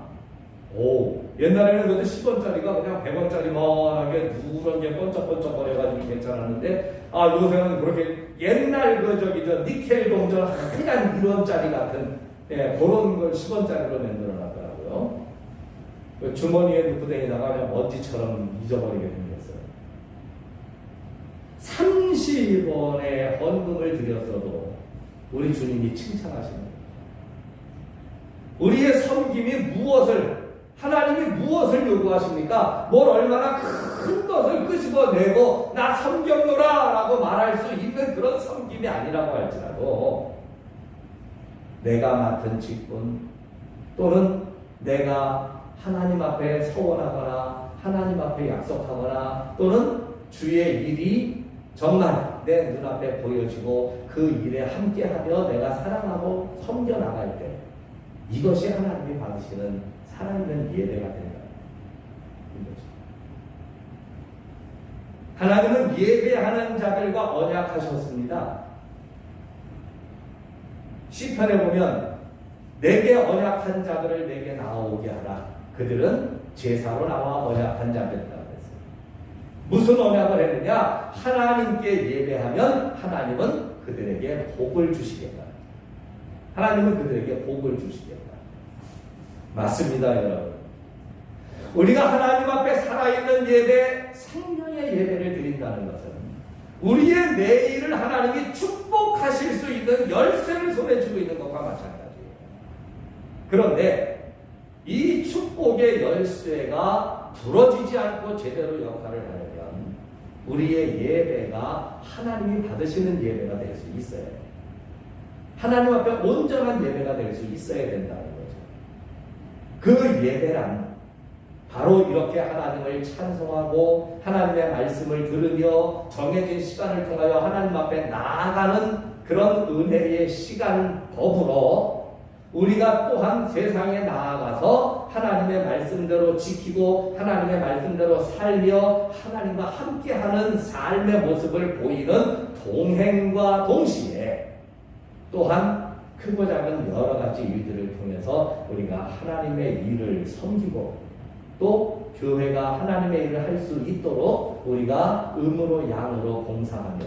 A: 오, 옛날에는 그래도 10원짜리가 그냥 100원짜리만하게 누런 게 번쩍번쩍거려가지고 괜찮았는데, 요새는 그렇게 옛날 저 니켈 동전 그냥 1원짜리 같은, 그런 걸 10원짜리로 만들어 놨더라고요. 주머니에 넣고 다니다가 그냥 먼지처럼 잊어버리게 생겼어요. 30원의 헌금을 드렸어도 우리 주님이 칭찬하십니다. 우리의 섬김이 하나님이 무엇을 요구하십니까? 뭘 얼마나 큰 것을 끄집어내고 나 섬겼노라 라고 말할 수 있는 그런 섬김이 아니라고 할지라도 내가 맡은 직분 또는 내가 하나님 앞에 서원하거나 하나님 앞에 약속하거나 또는 주의 일이 정말 내 눈앞에 보여지고 그 일에 함께하며 내가 사랑하고 섬겨나갈 때 이것이 하나님이 받으시는 살아있는 예배가 된다. 하나님은 예배하는 자들과 언약하셨습니다. 시편에 보면 내게 언약한 자들을 내게 나오게 하라. 그들은 제사로 나와 언약한 자들이라고 했어요. 무슨 언약을 했느냐? 하나님께 예배하면 하나님은 그들에게 복을 주시겠다. 하나님은 그들에게 복을 주시겠다. 맞습니다, 여러분. 우리가 하나님 앞에 살아있는 예배, 생명의 예배를 드린다는 것은 우리의 내일을 하나님이 축복하실 수 있는 열쇠를 손에 쥐고 있는 것과 마찬가지예요. 그런데 이 축복의 열쇠가 부러지지 않고 제대로 역할을 하려면 우리의 예배가 하나님이 받으시는 예배가 될 수 있어야 해요. 하나님 앞에 온전한 예배가 될 수 있어야 된다는 거죠. 그 예배란 바로 이렇게 하나님을 찬송하고 하나님의 말씀을 들으며 정해진 시간을 통하여 하나님 앞에 나아가는 그런 은혜의 시간 더불어 우리가 또한 세상에 나아가서 하나님의 말씀대로 지키고 하나님의 말씀대로 살며 하나님과 함께하는 삶의 모습을 보이는 동행과 동시에 또한 크고 작은 여러 가지 일들을 통해서 우리가 하나님의 일을 섬기고 또 교회가 하나님의 일을 할 수 있도록 우리가 음으로 양으로 봉사하며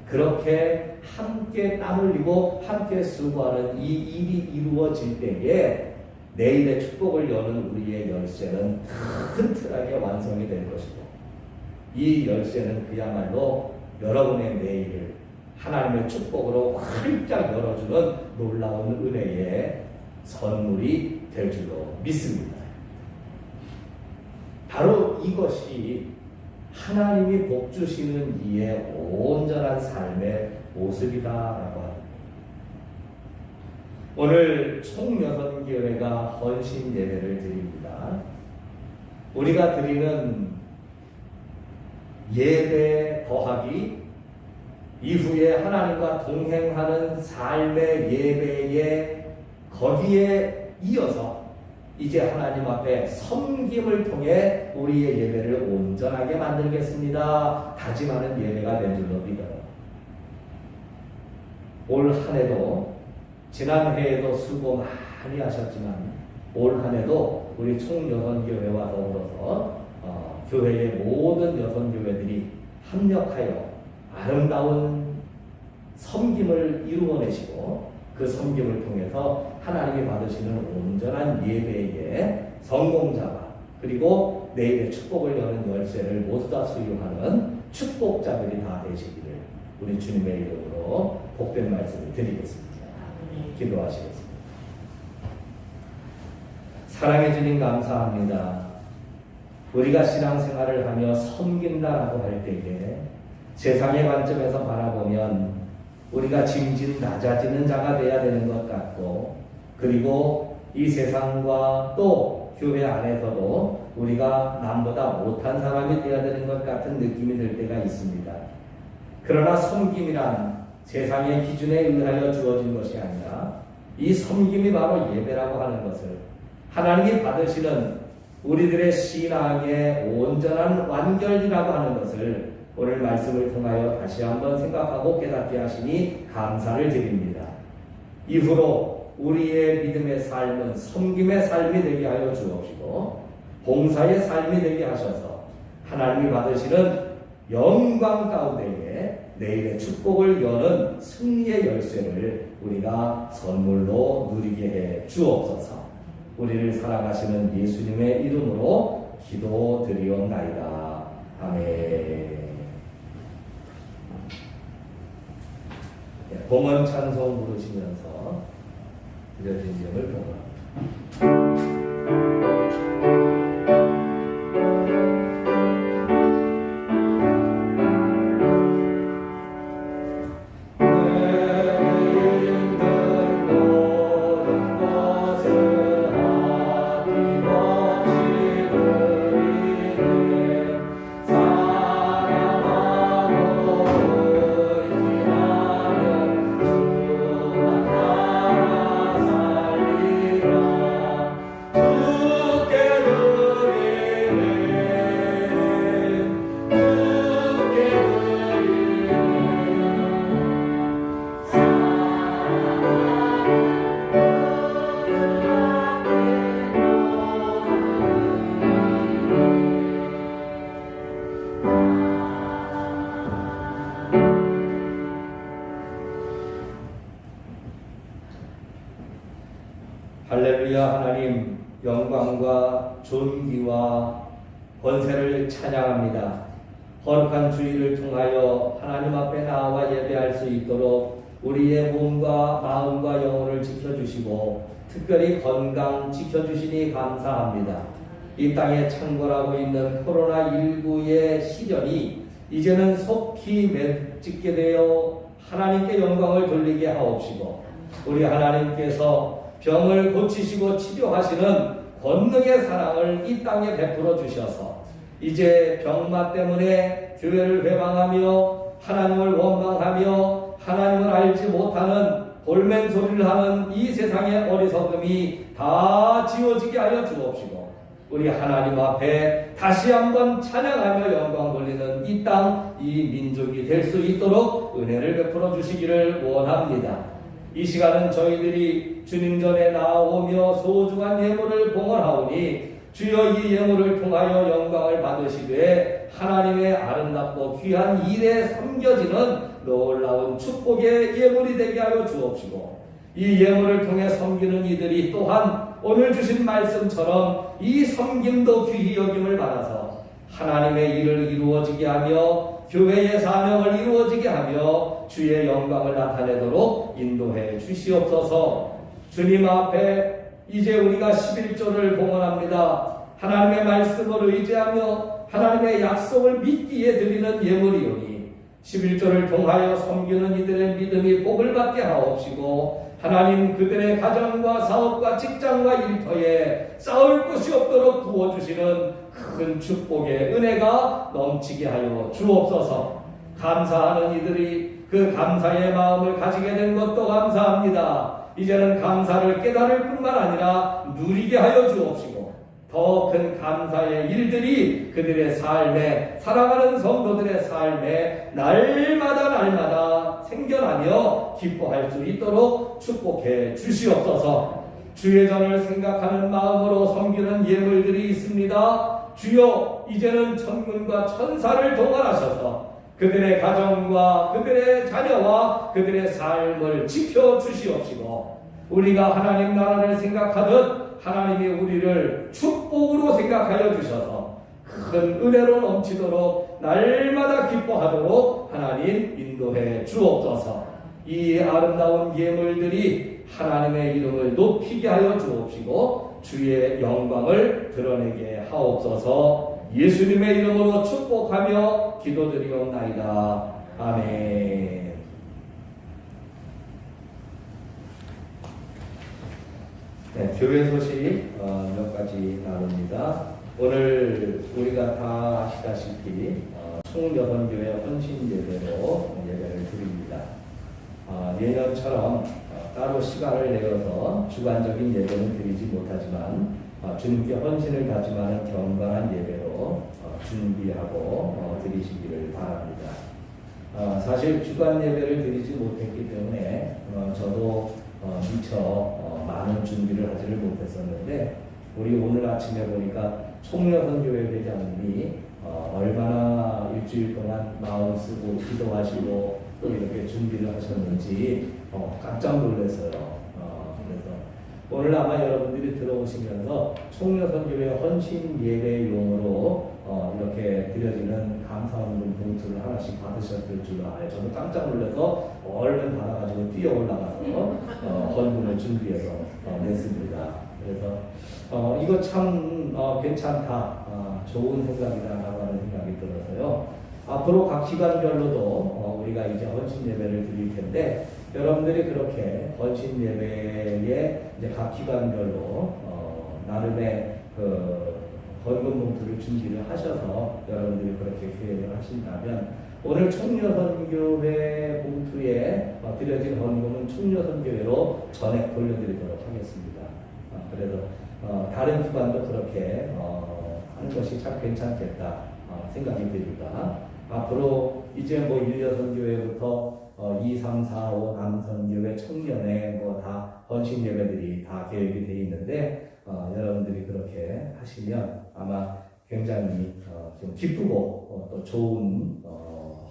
A: 그렇게 함께 땀 흘리고 함께 수고하는 이 일이 이루어질 때에 내일의 축복을 여는 우리의 열쇠는 튼튼하게 완성이 될 것이고 이 열쇠는 그야말로 여러분의 내일을 하나님의 축복으로 활짝 열어주는 놀라운 은혜의 선물이 될 줄로 믿습니다. 바로 이것이 하나님이 복 주시는 이의 온전한 삶의 모습이다라고 합니다. 오늘 총 6교회가 헌신 예배를 드립니다. 우리가 드리는 예배 더하기 이후에 하나님과 동행하는 삶의 예배에 거기에 이어서 이제 하나님 앞에 섬김을 통해 우리의 예배를 온전하게 만들겠습니다. 다짐하는 예배가 된 줄로 믿어요. 올 한 해도 지난 해에도 수고 많이 하셨지만 올 한 해도 우리 총 여선교회와 더불어서 교회의 모든 여선교회들이 합력하여 아름다운 섬김을 이루어내시고 그 섬김을 통해서 하나님이 받으시는 온전한 예배의 성공자가 그리고 내일의 축복을 여는 열쇠를 모두 다 수유하는 축복자들이 다 되시기를 우리 주님의 이름으로 복된 말씀을 드리겠습니다. 기도하시겠습니다. 사랑해 주님 감사합니다. 우리가 신앙생활을 하며 섬긴다라고 할 때에 세상의 관점에서 바라보면 우리가 짐진 낮아지는 자가 되어야 되는 것 같고, 그리고 이 세상과 또 교회 안에서도 우리가 남보다 못한 사람이 되어야 되는 것 같은 느낌이 들 때가 있습니다. 그러나 섬김이란 세상의 기준에 의하여 주어진 것이 아니라 이 섬김이 바로 예배라고 하는 것을 하나님이 받으시는 우리들의 신앙의 온전한 완결이라고 하는 것을 오늘 말씀을 통하여 다시 한번 생각하고 깨닫게 하시니 감사를 드립니다. 이후로 우리의 믿음의 삶은 섬김의 삶이 되게 하여 주옵시고 봉사의 삶이 되게 하셔서 하나님이 받으시는 영광 가운데에 내일의 축복을 여는 승리의 열쇠를 우리가 선물로 누리게 해 주옵소서. 우리를 사랑하시는 예수님의 이름으로 기도드리옵나이다. 아멘. 봉헌 찬송 부르시면서 드려진 점을 봉헌합니다. 할렐루야. 하나님 영광과 존귀와 권세를 찬양합니다. 거룩한 주일을 통하여 하나님 앞에 나와 예배할 수 있도록 우리의 몸과 마음과 영혼을 지켜주시고 특별히 건강 지켜주시니 감사합니다. 이 땅에 창궐하고 있는 코로나19의 시련이 이제는 속히 맺게 되어 하나님께 영광을 돌리게 하옵시고 우리 하나님께서 병을 고치시고 치료하시는 권능의 사랑을 이 땅에 베풀어 주셔서 이제 병마 때문에 교회를 회방하며 하나님을 원망하며 하나님을 알지 못하는 볼멘 소리를 하는 이 세상의 어리석음이 다 지워지게 하여 주옵시고 우리 하나님 앞에 다시 한번 찬양하며 영광 돌리는 이 땅, 이 민족이 될 수 있도록 은혜를 베풀어 주시기를 원합니다. 이 시간은 저희들이 주님 전에 나오며 소중한 예물을 봉헌하오니 주여 이 예물을 통하여 영광을 받으시되 하나님의 아름답고 귀한 일에 섬겨지는 놀라운 축복의 예물이 되게 하여 주옵시고 이 예물을 통해 섬기는 이들이 또한 오늘 주신 말씀처럼 이 섬김도 귀히 여김을 받아서 하나님의 일을 이루어지게 하며 교회의 사명을 이루어지게 하며 주의 영광을 나타내도록 인도해 주시옵소서. 주님 앞에 이제 우리가 11조를 봉헌합니다. 하나님의 말씀을 의지하며 하나님의 약속을 믿기에 드리는 예물이오니 11조를 통하여 섬기는 이들의 믿음이 복을 받게 하옵시고 하나님 그들의 가정과 사업과 직장과 일터에 싸울 곳이 없도록 부어주시는 큰 축복의 은혜가 넘치게 하여 주옵소서. 감사하는 이들이 그 감사의 마음을 가지게 된 것도 감사합니다. 이제는 감사를 깨달을 뿐만 아니라 누리게 하여 주옵시고 더 큰 감사의 일들이 그들의 삶에 사랑하는 성도들의 삶에 날마다 생겨나며 기뻐할 수 있도록 축복해 주시옵소서. 주의 전을 생각하는 마음으로 섬기는 예물들이 있습니다. 주여 이제는 천군과 천사를 동원하셔서 그들의 가정과 그들의 자녀와 그들의 삶을 지켜주시옵시고 우리가 하나님 나라를 생각하듯 하나님이 우리를 축복으로 생각하여 주셔서 큰 은혜로 넘치도록 날마다 기뻐하도록 하나님 인도해 주옵소서. 이 아름다운 예물들이 하나님의 이름을 높이게 하여 주옵시고 주의 영광을 드러내게 하옵소서. 예수님의 이름으로 축복하며 기도드리옵나이다. 아멘. 네, 교회 소식 몇 가지 나눕니다. 오늘 우리가 다 아시다시피 총여선교회 헌신 예배로 예배를 드립니다. 예년처럼 따로 시간을 내어서 주관적인 예배는 드리지 못하지만 주님께 헌신을 다짐하는 경건한 예배로 준비하고 드리시기를 바랍니다. 사실 주관 예배를 드리지 못했기 때문에 저도 미처 많은 준비를 하지를 못했었는데 우리 오늘 아침에 보니까 총여선교회 회장님이 얼마나 일주일 동안 마음 쓰고 기도하시고 또 이렇게 준비를 하셨는지 깜짝 놀랐어요. 그래서 오늘 아마 여러분들이 들어오시면서 총여선교회 헌신 예배용으로 이렇게 드려지는 감사원금 봉투를 하나씩 받으셨을 줄 알아요. 저도 깜짝 놀라서 얼른 받아가지고 뛰어 올라가서 헌금을 준비해서 냈습니다. 그래서 이거 참 괜찮다, 좋은 생각이다라고 하는 생각이 들어서요. 앞으로 각 기관별로도 우리가 이제 헌신 예배를 드릴 텐데 여러분들이 그렇게 헌신 예배에 이제 각 기관별로 나름의 그 헌금 봉투를 준비를 하셔서 여러분들이 그렇게 계획을 하신다면 오늘 총여선교회 봉투에 드려진 헌금은 총여선교회로 전액 돌려드리도록 하겠습니다. 그래서 다른 기관도 그렇게 하는 것이 참 괜찮겠다 생각이 듭니다. 앞으로 이제 뭐 1여선교회부터 2, 3, 4, 5 남선교회 청년회 뭐 다 헌신 예배들이 다 계획이 되어 있는데 여러분들이 그렇게 하시면 아마 굉장히 좀 기쁘고 또 좋은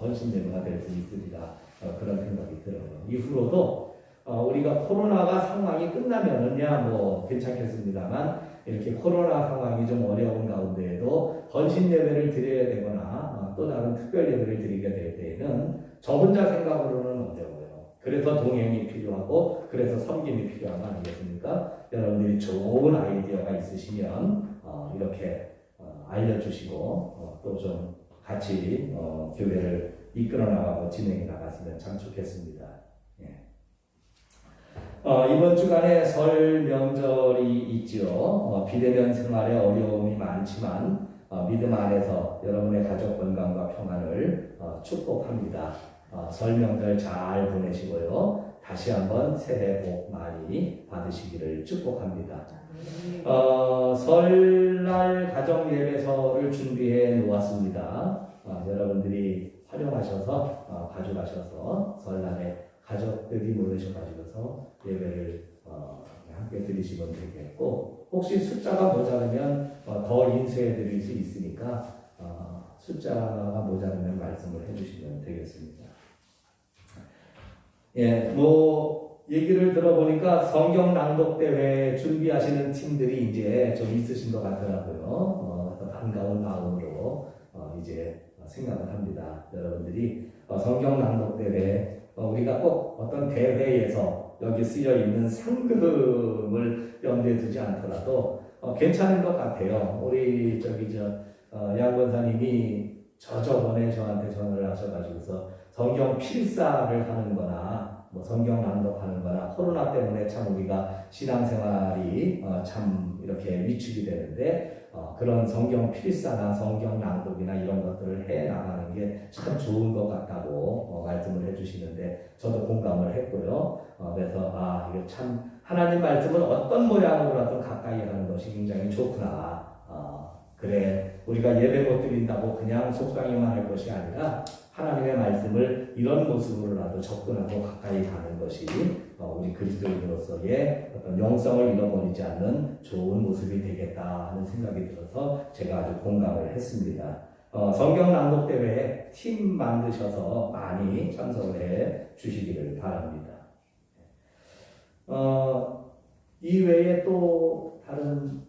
A: 헌신 예배가 될 수 있으리라 그런 생각이 들어요. 이후로도 우리가 코로나가 상황이 끝나면은야 뭐 괜찮겠습니다만 이렇게 코로나 상황이 좀 어려운 가운데에도 헌신 예배를 드려야 되거나 또 다른 특별 예배를 드리게 될 때에는 저 혼자 생각으로는 어려워요. 그래서 동행이 필요하고 그래서 섬김이 필요한 거 아니겠습니까? 여러분들이 좋은 아이디어가 있으시면 이렇게 알려주시고 또 좀 같이 교회를 이끌어 나가고 진행해 나갔으면 참 좋겠습니다. 이번 주간에 설 명절이 있죠. 비대면 생활에 어려움이 많지만 믿음 안에서 여러분의 가족 건강과 평안을 축복합니다. 설 명절 잘 보내시고요. 다시 한번 새해 복 많이 받으시기를 축복합니다. 설날 가정 예배서를 준비해 놓았습니다. 여러분들이 활용하셔서 가져가셔서 설날에 가족들이 모이셔가지고서 예배를 함께 드리시면 되겠고 혹시 숫자가 모자르면 더 인쇄해 드릴 수 있으니까 숫자가 모자르면 말씀을 해주시면 되겠습니다. 예, 뭐 얘기를 들어보니까 성경 낭독 대회 준비하시는 팀들이 이제 좀 있으신 것 같더라고요. 반가운 마음으로 이제 생각을 합니다. 여러분들이 성경 낭독 대회 우리가 꼭 어떤 대회에서 여기 쓰여 있는 상금을 염두에 두지 않더라도 괜찮은 것 같아요. 우리 양 권사님이 저번에 저한테 전화를 하셔가지고서 성경 필사를 하는 거나 뭐 성경 낭독하는 거나 코로나 때문에 참 우리가 신앙생활이 참 이렇게 위축이 되는데 그런 성경 필사나 성경 낭독이나 이런 것들을 해 나가는 게 참 좋은 것 같다고 말씀을 해주시는데 저도 공감을 했고요. 그래서 이게 참 하나님 말씀은 어떤 모양으로라도 가까이 하는 것이 굉장히 좋구나. 그래 우리가 예배 못 드린다고 그냥 속상해만 할 것이 아니라 하나님의 말씀을 이런 모습으로라도 접근하고 가까이 가는 것이 우리 그리스도인으로서의 어떤 영성을 잃어버리지 않는 좋은 모습이 되겠다 하는 생각이 들어서 제가 아주 공감을 했습니다. 성경 낭독 대회에 팀 만드셔서 많이 참석을 해 주시기를 바랍니다. 이 외에 또 다른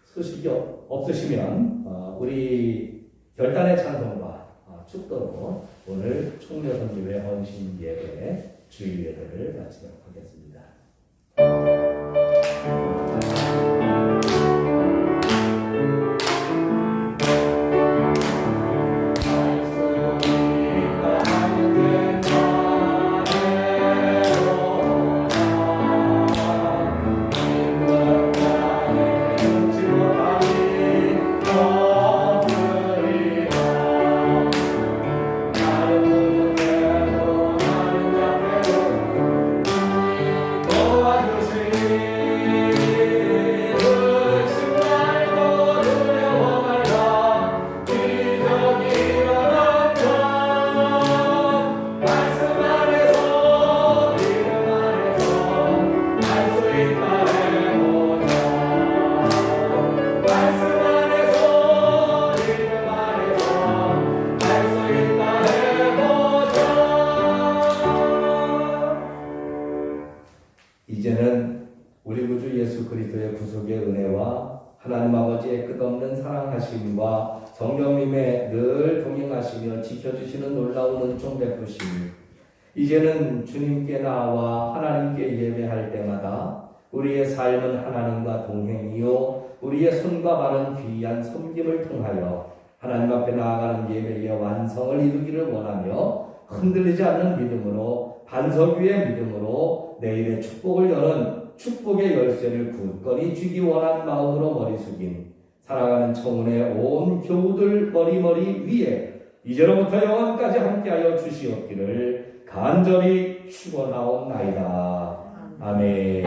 A: 소식이 없으시면 우리 결단의 찬송과 축도로 오늘 총여선교회 헌신 예배 주일 예배를 마치도록 하겠습니다. 이제는 우리 구주 예수 그리스도의 구속의 은혜와 하나님 아버지의 끝없는 사랑하심과 성령님의 늘 동행하시며 지켜주시는 놀라운 은총 베푸심이 이제는 주님께 나와 하나님께 예배할 때마다 우리의 삶은 하나님과 동행이요 우리의 손과 발은 귀한 섬김을 통하여 하나님 앞에 나아가는 예배의 완성을 이루기를 원하며 흔들리지 않는 믿음으로 반석 위의 믿음으로 내일의 축복을 여는 축복의 열쇠를 굳건히 쥐기 원한 마음으로 머리 숙인 사랑하는 청운의 온 교우들 머리 위에 이제로부터 영원까지 함께하여 주시옵기를 간절히 축원하옵나이다. 아멘.